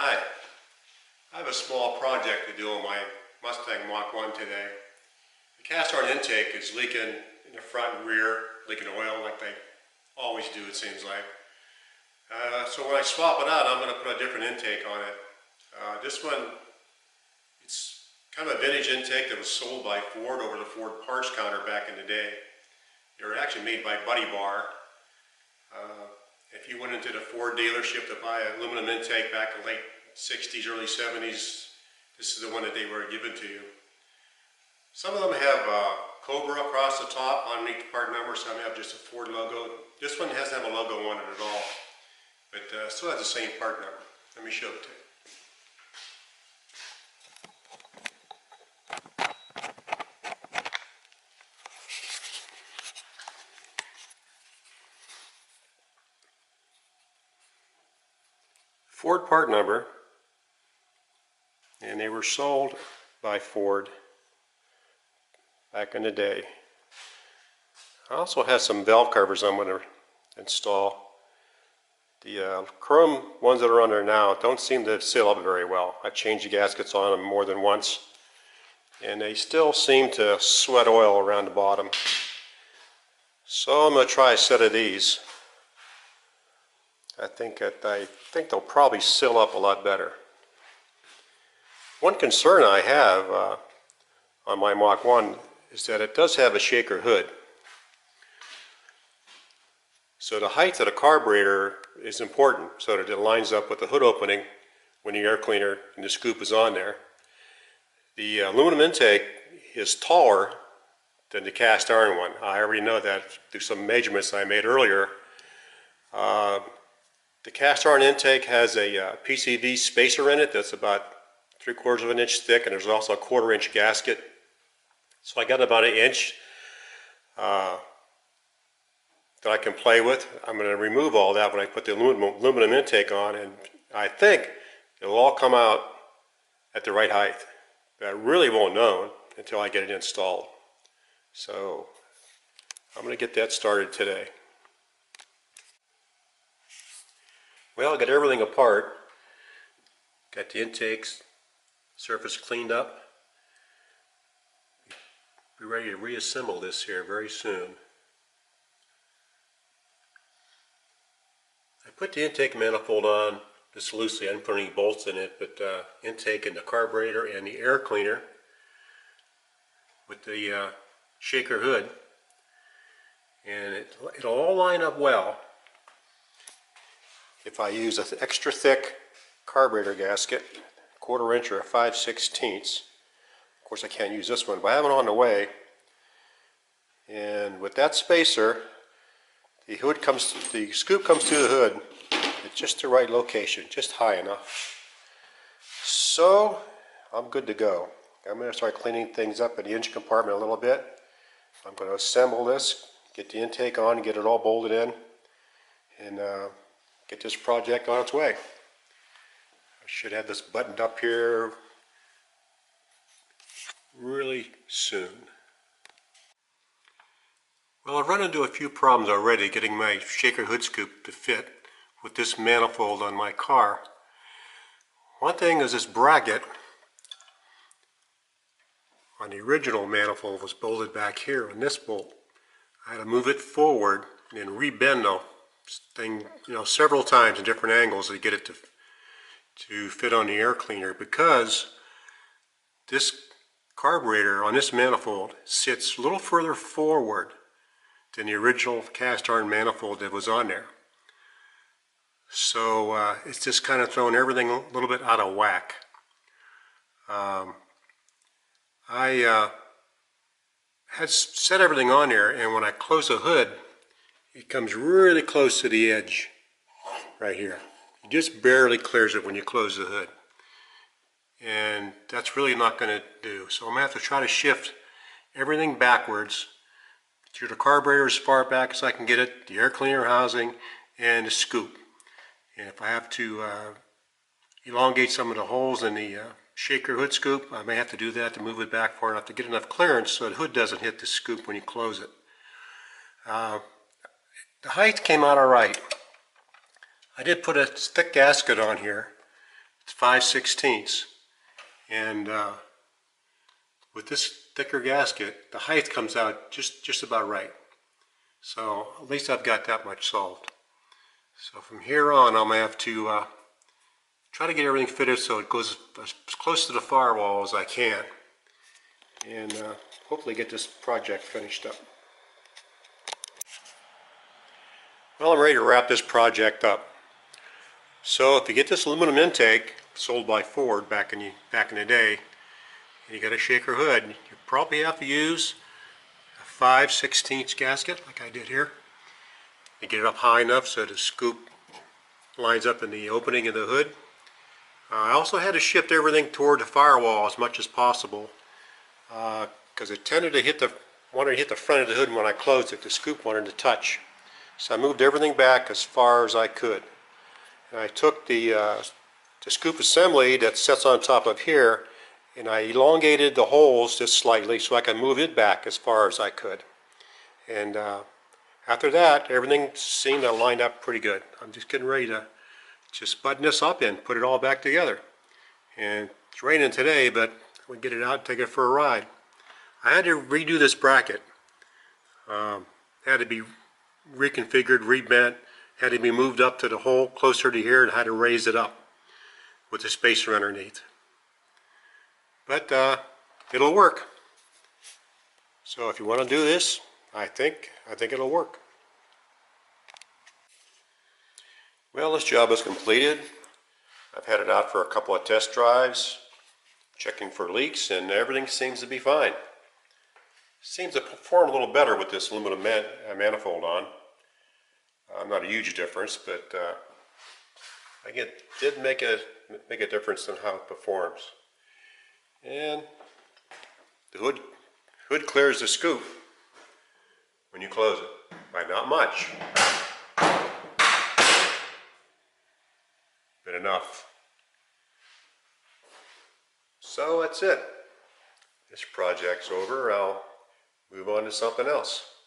Hi, I have a small project to do on my Mustang Mach1 today. The cast iron intake is leaking in the front and rear, leaking oil like they always do, it seems like. So when I swap it out, I'm going to put a different intake on it. This one, it's kind of a vintage intake that was sold by Ford over the Ford parts counter back in the day. They were actually made by Buddy Bar. If you went into the Ford dealership to buy an aluminum intake back in the late 60s, early 70s, this is the one that they were given to you. Some of them have Cobra across the top underneath the part number, some have just a Ford logo. This one doesn't have a logo on it at all, but still has the same part number. Let me show it to you. Ford part number, and they were sold by Ford back in the day. I also have some valve covers I'm going to install. The chrome ones that are on there now don't seem to seal up very well. I've changed the gaskets on them more than once, and they still seem to sweat oil around the bottom. So I'm going to try a set of these. I think they'll probably seal up a lot better. One concern I have on my Mach1 is that it does have a shaker hood. So the height of the carburetor is important so that it lines up with the hood opening when the air cleaner and the scoop is on there. The aluminum intake is taller than the cast iron one. I already know that through some measurements I made earlier. The cast iron intake has a PCV spacer in it that's about 3/4 of an inch thick, and there's also a 1/4 inch gasket. So I got about an inch that I can play with. I'm going to remove all that when I put the aluminum intake on, and I think it'll all come out at the right height. But I really won't know until I get it installed. So I'm going to get that started today. Well, I got everything apart. Got the intakes surface cleaned up. Be ready to reassemble this here very soon. I put the intake manifold on just loosely. I didn't put any bolts in it, but intake in the carburetor and the air cleaner with the shaker hood, and it'll all line up well if I use an extra thick carburetor gasket, 1/4 inch or a 5/16. Of course I can't use this one, but I have it on the way. And with that spacer, the scoop comes through the hood at just the right location, just high enough. So I'm good to go. I'm going to start cleaning things up in the engine compartment a little bit. I'm going to assemble this, get the intake on, get it all bolted in, and get this project on its way. I should have this buttoned up here really soon. Well, I've run into a few problems already getting my shaker hood scoop to fit with this manifold on my car. One thing is this bracket on the original manifold was bolted back here on this bolt. I had to move it forward and rebend the thing, several times in different angles to get it to fit on the air cleaner, because this carburetor on this manifold sits a little further forward than the original cast iron manifold that was on there. So it's just kind of throwing everything a little bit out of whack. I had set everything on there, and when I close the hood, it comes really close to the edge right here. It just barely clears it when you close the hood. And that's really not going to do. So I'm going to have to try to shift everything backwards to the carburetor as far back as I can get it, the air cleaner housing, and the scoop. And if I have to elongate some of the holes in the shaker hood scoop, I may have to do that to move it back far enough to get enough clearance so the hood doesn't hit the scoop when you close it. The height came out all right. I did put a thick gasket on here It's 5/16, and with this thicker gasket, the height comes out just about right. So at least I've got that much solved. So from here on, I'm gonna have to try to get everything fitted so it goes as close to the firewall as I can, and hopefully get this project finished up. Well, I'm ready to wrap this project up. So if you get this aluminum intake sold by Ford back in the day, and you got a shaker hood, you probably have to use a 5/16 gasket like I did here. You get it up high enough so the scoop lines up in the opening of the hood. I also had to shift everything toward the firewall as much as possible because it tended to wanted to hit the front of the hood, and when I closed it, the scoop wanted to touch. So I moved everything back as far as I could. And I took the scoop assembly that sits on top of here, and I elongated the holes just slightly so I could move it back as far as I could. And after that, everything seemed to line up pretty good. I'm just getting ready to just button this up and put it all back together. And it's raining today, but we'll get it out and take it for a ride. I had to redo this bracket. Had to be reconfigured, rebent, had to be moved up to the hole closer to here, and had to raise it up with the spacer underneath. But it'll work. So if you want to do this, I think it'll work. Well, this job is completed. I've had it out for a couple of test drives, checking for leaks, and everything seems to be fine. Seems to perform a little better with this aluminum manifold on. Not a huge difference, but I think it did make a difference in how it performs. And the hood clears the scoop when you close it, by not much, but enough. So that's it. This project's over. I'll move on to something else.